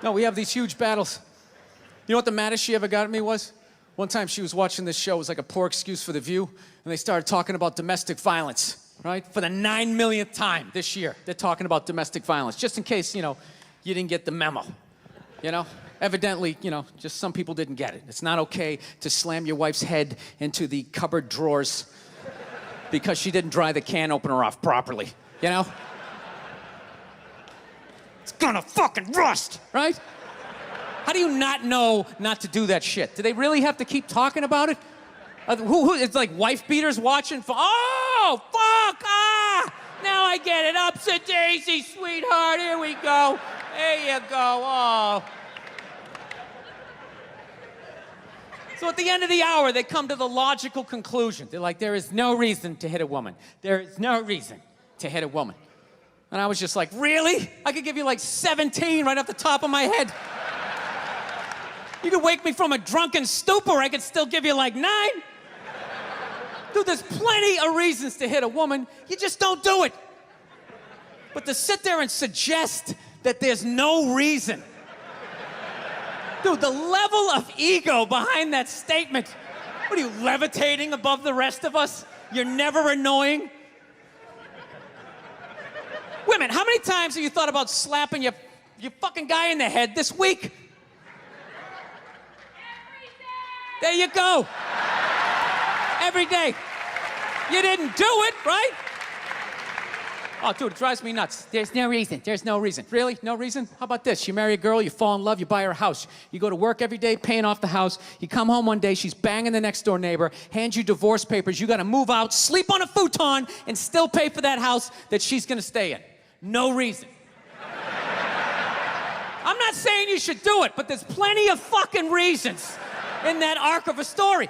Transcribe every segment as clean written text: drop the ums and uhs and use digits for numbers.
No, we have these huge battles. You know what the maddest she ever got at me was? One time she was watching this show, it was like a poor excuse for The View, and they started talking about domestic violence, right? For the 9 millionth time this year, they're talking about domestic violence, just in case, you know, you didn't get the memo, you know? Evidently, you know, just some people didn't get it. It's not okay to slam your wife's head into the cupboard drawers because she didn't dry the can opener off properly, you know? It's gonna fucking rust, right? How do you not know not to do that shit? Do they really have to keep talking about it? It's like wife beaters watching. Oh, fuck, ah! Now I get it. Upset daisy, sweetheart, here we go. There you go, oh. So at the end of the hour, they come to the logical conclusion. They're like, there is no reason to hit a woman. There is no reason to hit a woman. And I was just like, really? I could give you like 17 right off the top of my head. You could wake me from a drunken stupor, I could still give you like 9. Dude, there's plenty of reasons to hit a woman. You just don't do it. But to sit there and suggest that there's no reason. Dude, the level of ego behind that statement. What are you, levitating above the rest of us? You're never annoying? Women, how many times have you thought about slapping your fucking guy in the head this week? There you go. Every day. You didn't do it, right? Oh, dude, it drives me nuts. There's no reason. There's no reason. Really? No reason? How about this? You marry a girl, you fall in love, you buy her a house. You go to work every day, paying off the house. You come home one day, she's banging the next door neighbor, hands you divorce papers. You got to move out, sleep on a futon, and still pay for that house that she's going to stay in. No reason. I'm not saying you should do it, but there's plenty of fucking reasons in that arc of a story.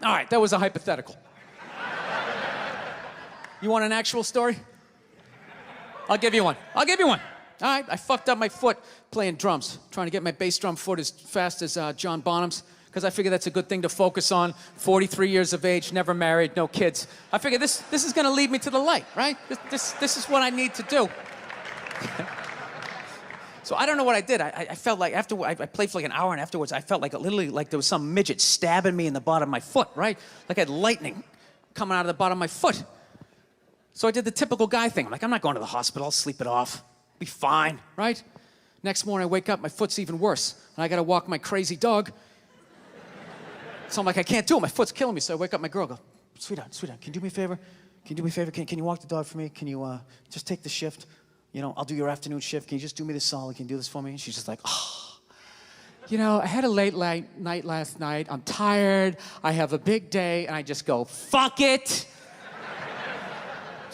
All right, that was a hypothetical. You want an actual story? I'll give you one. I'll give you one. All right, I fucked up my foot playing drums, trying to get my bass drum foot as fast as John Bonham's, because I figure that's a good thing to focus on. 43 years of age, never married, no kids. I figure this is going to lead me to the light, right? This is what I need to do. So I don't know what I did. I felt like after I played for like an hour, and afterwards I felt like literally like there was some midget stabbing me in the bottom of my foot, right? Like I had lightning coming out of the bottom of my foot. So I did the typical guy thing. I'm like, I'm not going to the hospital. I'll sleep it off. Be fine, right? Next morning I wake up, my foot's even worse, and I got to walk my crazy dog. So I'm like, I can't do it. My foot's killing me. So I wake up my girl, go, sweetheart, can you do me a favor? Can you do me a favor? Can you walk the dog for me? Can you just take the shift? You know, I'll do your afternoon shift. Can you just do me this solid? Can you do this for me? And she's just like, oh, you know, I had a late night last night. I'm tired. I have a big day. And I just go, fuck it.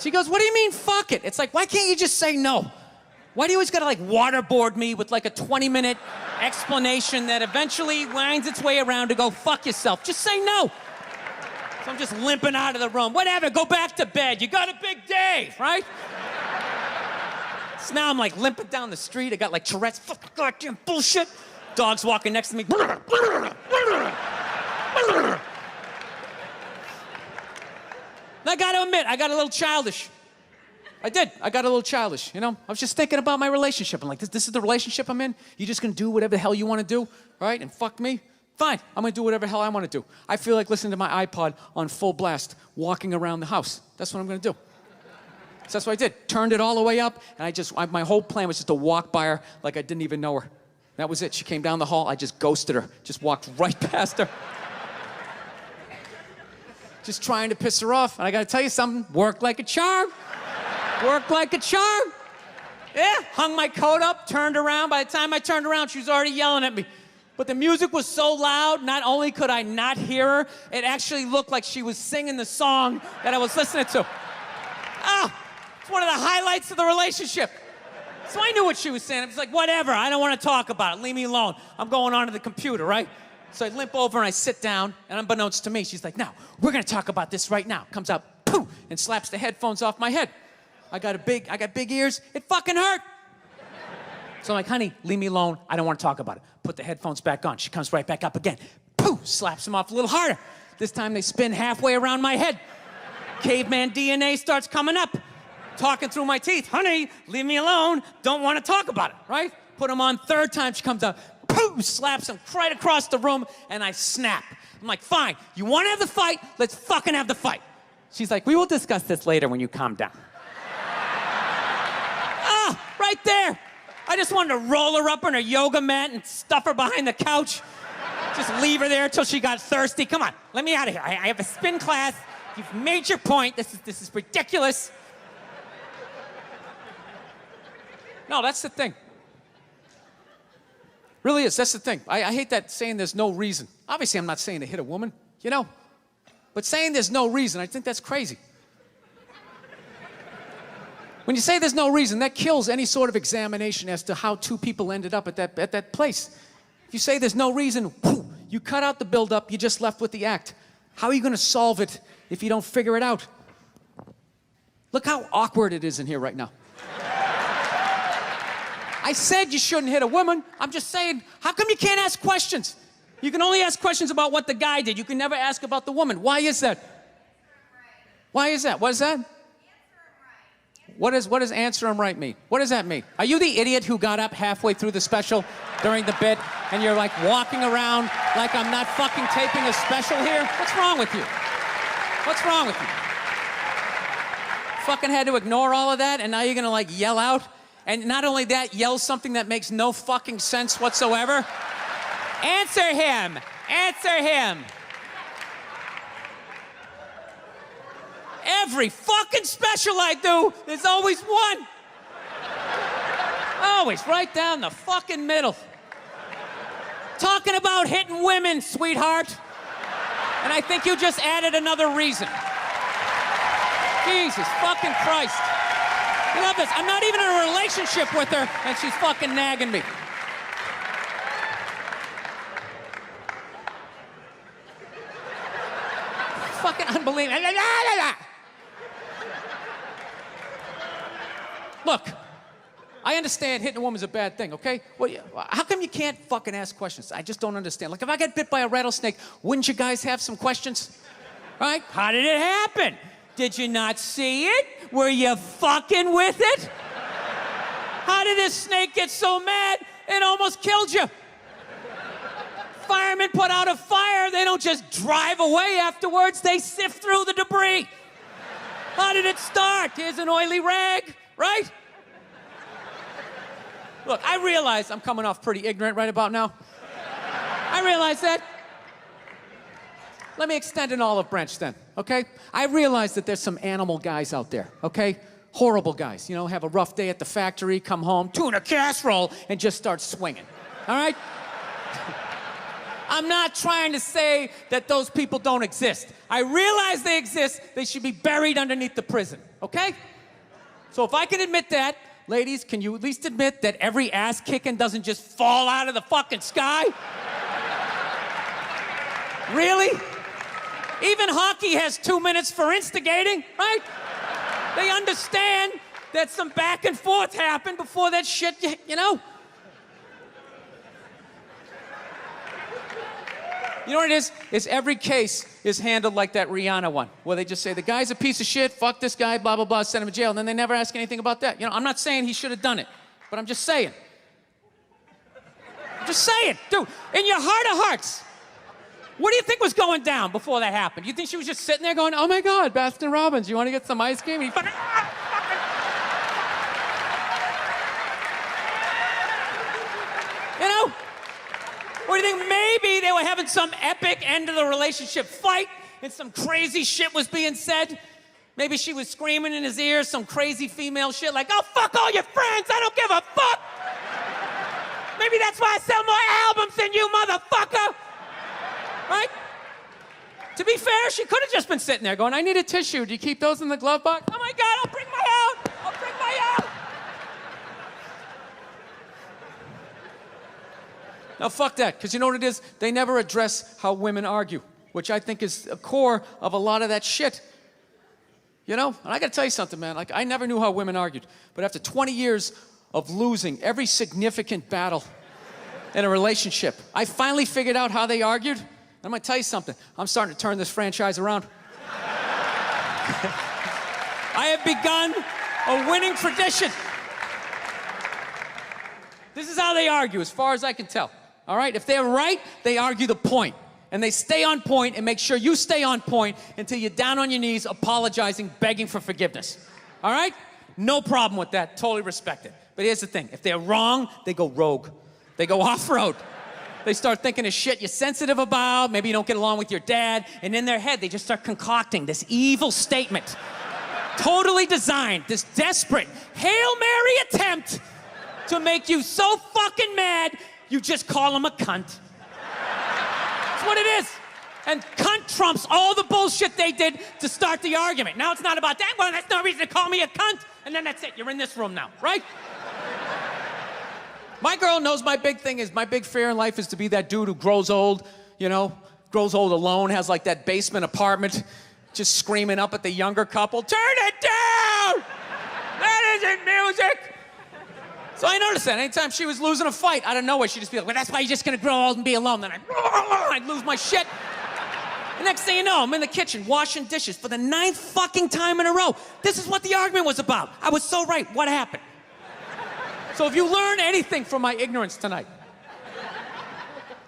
She goes, what do you mean, fuck it? It's like, why can't you just say no? Why do you always gotta like waterboard me with like a 20-minute explanation that eventually winds its way around to go, fuck yourself? Just say no. So I'm just limping out of the room. Whatever, go back to bed. You got a big day, right? So now I'm like limping down the street. I got like Tourette's, fucking goddamn bullshit. Dog's walking next to me. And I gotta admit, I got a little childish. I did. I got a little childish, you know? I was just thinking about my relationship. I'm like, this is the relationship I'm in? You just gonna do whatever the hell you wanna do, right? And fuck me? Fine, I'm gonna do whatever the hell I wanna do. I feel like listening to my iPod on full blast, walking around the house. That's what I'm gonna do. So that's what I did. Turned it all the way up, and my whole plan was just to walk by her like I didn't even know her. That was it. She came down the hall, I just ghosted her. Just walked right past her. Just trying to piss her off. And I gotta tell you something, worked like a charm. Worked like a charm. Yeah, hung my coat up, turned around. By the time I turned around, she was already yelling at me. But the music was so loud, not only could I not hear her, it actually looked like she was singing the song that I was listening to. Ah, it's one of the highlights of the relationship. So I knew what she was saying. I was like, whatever, I don't want to talk about it. Leave me alone. I'm going onto the computer, right? So I limp over and I sit down, and unbeknownst to me, she's like, no, we're gonna talk about this right now. Comes out, pooh, and slaps the headphones off my head. I got big ears, it fucking hurt. So I'm like, honey, leave me alone, I don't wanna talk about it. Put the headphones back on, she comes right back up again. Pooh, slaps them off a little harder. This time they spin halfway around my head. Caveman DNA starts coming up. talking through my teeth. Honey, leave me alone. Don't want to talk about it, right? Put him on. Third time she comes out, poof, slaps him right across the room, and I snap. I'm like, fine, you want to have the fight? Let's fucking have the fight. She's like, we will discuss this later when you calm down. Ah, right there. I just wanted to roll her up on her yoga mat and stuff her behind the couch. Just leave her there until she got thirsty. Come on, let me out of here. I have a spin class. You've made your point. This is ridiculous. No, that's the thing. Really is, that's the thing. I hate that saying there's no reason. Obviously, I'm not saying to hit a woman, you know? But saying there's no reason, I think that's crazy. When you say there's no reason, that kills any sort of examination as to how two people ended up at that place. If you say there's no reason, whoo, you cut out the buildup, you're just left with the act. How are you going to solve it if you don't figure it out? Look how awkward it is in here right now. I said you shouldn't hit a woman. I'm just saying, how come you can't ask questions? You can only ask questions about what the guy did. You can never ask about the woman. Why is that? Why is that? What is that? What does answer him right mean? What does that mean? Are you the idiot who got up halfway through the special during the bit and you're like walking around like I'm not fucking taping a special here? What's wrong with you? What's wrong with you? Fucking had to ignore all of that and now you're gonna like yell out? And not only that, yell something that makes no fucking sense whatsoever? Answer him! Answer him! Every fucking special I do, there's always one. Always, right down the fucking middle. Talking about hitting women, sweetheart. And I think you just added another reason. Jesus fucking Christ. You love this. I'm not even in a relationship with her, and she's fucking nagging me. Fucking unbelievable. Look, I understand hitting a woman's a bad thing, okay? Well, how come you can't fucking ask questions? I just don't understand. Like, if I get bit by a rattlesnake, wouldn't you guys have some questions? Right? How did it happen? Did you not see it? Were you fucking with it? How did this snake get so mad it almost killed you? Firemen put out a fire, they don't just drive away afterwards, they sift through the debris. How did it start? Here's an oily rag, right? Look, I realize I'm coming off pretty ignorant right about now. I realize that. Let me extend an olive branch then, okay? I realize that there's some animal guys out there, okay? Horrible guys, you know, have a rough day at the factory, come home, tuna casserole, and just start swinging, all right? I'm not trying to say that those people don't exist. I realize they exist, they should be buried underneath the prison, okay? So if I can admit that, ladies, can you at least admit that every ass kicking doesn't just fall out of the fucking sky? Really? Even hockey has 2 minutes for instigating, right? They understand that some back and forth happened before that shit, you know? You know what it is? It's every case is handled like that Rihanna one, where they just say, the guy's a piece of shit, fuck this guy, blah, blah, blah, send him to jail, and then they never ask anything about that. You know, I'm not saying he should have done it, but I'm just saying. I'm just saying, dude, in your heart of hearts, what do you think was going down before that happened? You think she was just sitting there going, oh my God, Baskin Robbins, you want to get some ice cream? And he fucking, you know? Or do you think maybe they were having some epic end of the relationship fight and some crazy shit was being said? Maybe she was screaming in his ear some crazy female shit like, oh, fuck all your friends, I don't give a fuck. Maybe that's why I sell more albums than you, motherfucker. Right? To be fair, she could have just been sitting there going, I need a tissue. Do you keep those in the glove box? Oh my God, I'll bring my out. I'll bring my out. Now, fuck that, because you know what it is? They never address how women argue, which I think is a core of a lot of that shit. You know? And I gotta tell you something, man. Like, I never knew how women argued, but after 20 years of losing every significant battle in a relationship, I finally figured out how they argued. I'm gonna tell you something. I'm starting to turn this franchise around. I have begun A winning tradition. This is how they argue, as far as I can tell. All right? If they're right, they argue the point. And they stay on point and make sure you stay on point until you're down on your knees, apologizing, begging for forgiveness. All right? No problem with that. Totally respect it. But here's the thing. If they're wrong, they go rogue. They go off-road. They start thinking of shit you're sensitive about. Maybe you don't get along with your dad. And in their head, they just start concocting this evil statement. Totally designed, this desperate Hail Mary attempt to make you so fucking mad, you just call him a cunt. That's what it is. And cunt trumps all the bullshit they did to start the argument. Now it's not about that. Well, that's no reason to call me a cunt. And then that's it. You're in this room now, right? My girl knows my big thing is, my big fear in life is to be that dude who grows old, you know, grows old alone, has like that basement apartment, just screaming up at the younger couple, turn it down! That isn't music! So I noticed that anytime she was losing a fight, out of nowhere, she'd just be like, well, that's why you're just gonna grow old and be alone. Then I'd lose my shit. The next thing you know, I'm in the kitchen washing dishes for the 9th fucking time in a row. This is what the argument was about. I was so right. What happened? So if you learn anything from my ignorance tonight,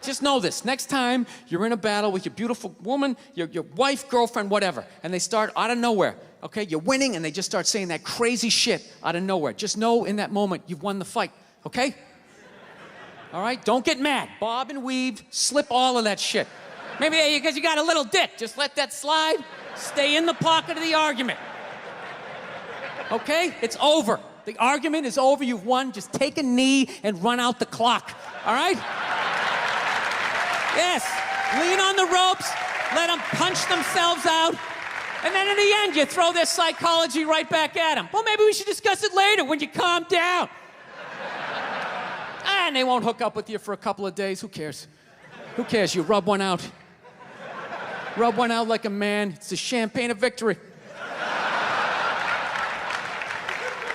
just know this. Next time you're in a battle with your beautiful woman, your wife, girlfriend, whatever, and they start out of nowhere, okay? You're winning, and they just start saying that crazy shit out of nowhere. Just know in that moment you've won the fight, okay? All right? Don't get mad. Bob and weave, slip all of that shit. Maybe because you got a little dick. Just let that slide. Stay in the pocket of the argument. Okay? It's over. The argument is over. You've won. Just take a knee and run out the clock. All right? Yes. Lean on the ropes. Let them punch themselves out. And then in the end, you throw their psychology right back at them. Well, maybe we should discuss it later when you calm down. And they won't hook up with you for a couple of days. Who cares? Who cares? You rub one out. Rub one out like a man. It's the champagne of victory.